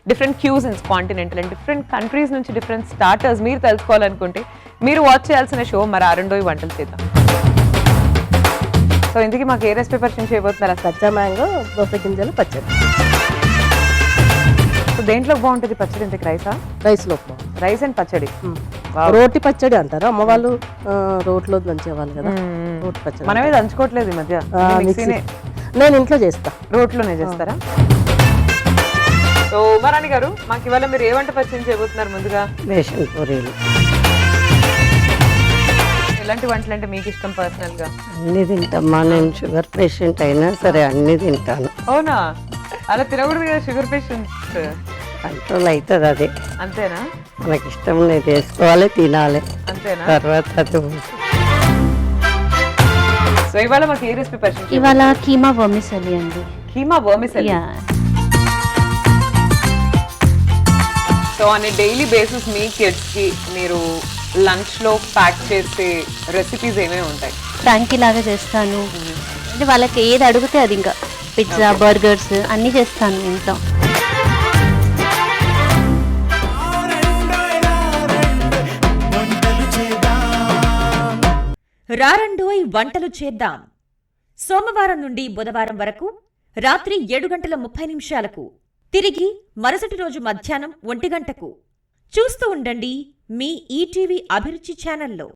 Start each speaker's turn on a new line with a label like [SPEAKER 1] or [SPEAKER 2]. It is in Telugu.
[SPEAKER 1] Different cuisines continental and different countries నుంచి డిఫరెంట్ స్టార్టర్స్ మీరు తెలుసుకోవాలనుకుంటే మీరు వాచ్ చేయాల్సిన షో మరి ఆరండోయి వంటలు చేద్దాం. సో ఇందుకు మాకు ఏ రెసిపీ పరిచయం చేయబోతున్నారా?
[SPEAKER 2] కచ్చా మ్యాంగో, దోస గింజలు పచ్చడి.
[SPEAKER 1] సో దేంట్లో బాగుంటుంది పచ్చడి? ఇంతకు రైసా?
[SPEAKER 2] రైస్ లోపు
[SPEAKER 1] రైస్ అండ్ పచ్చడి.
[SPEAKER 2] రోటి పచ్చడి అంటారు అమ్మ వాళ్ళు, రోట్లో దంచేవాళ్ళు కదా. రోటి పచ్చడి
[SPEAKER 1] మనమే దంచుకోవట్లేదు ఈ మధ్య,
[SPEAKER 2] నేను ఇంట్లో చేస్తా.
[SPEAKER 1] రోట్లోనే చేస్తారా? సో ఉమారాణి గారు, మాకు ఇవాళ మీరు ఏ వంట పరిచయం చేయబోతున్నారు? ముందుగా
[SPEAKER 2] రేషన్ పూరీలు.
[SPEAKER 1] ఎలాంటి వంటలు అంటే మీకు ఇష్టం పర్సనల్ గా?
[SPEAKER 2] అన్ని తింటామ్మా, నేను షుగర్ పేషెంట్ అయినా సరే అన్ని తింటాను.
[SPEAKER 1] అవునా? అలా తినకూడదు కదా, షుగర్ పేషెంట్స్.
[SPEAKER 2] కంట్రోల్ అవుతుంది అది.
[SPEAKER 1] అంతేనా?
[SPEAKER 2] మనకి ఇష్టం లేదు, వేసుకోవాలి, తినాలి,
[SPEAKER 1] అంతేనా?
[SPEAKER 2] తర్వాత అది.
[SPEAKER 1] సో ఇవాళ మాకు ఏ రెసిపీ పరిచయం?
[SPEAKER 3] ఇవాళ కీమా వర్మిసెలి అండి.
[SPEAKER 1] Keema vermicelli. So on a daily basis మీ కిడ్స్ కి మీరు లంచ్ లో ప్యాక్ చేసే రెసిపీస్ ఏమేమి ఉంటాయి?
[SPEAKER 3] ఫ్రాంకీ లాగా చేస్తాను, అంటే వాళ్ళకి ఏది అడిగితే అది, ఇంకా పిజ్జా, బర్గర్స్ అన్నీ చేస్తాను ఇంట్లో.
[SPEAKER 4] రారండోయ్ వంటలు చేద్దాం. సోమవారం నుండి బుధవారం వరకు రాత్రి 7:30 తిరిగి మరుసటి రోజు మధ్యాహ్నం 1 గంటకు చూస్తూ ఉండండి మీ ఈటీవీ అభిరుచి ఛానల్లో.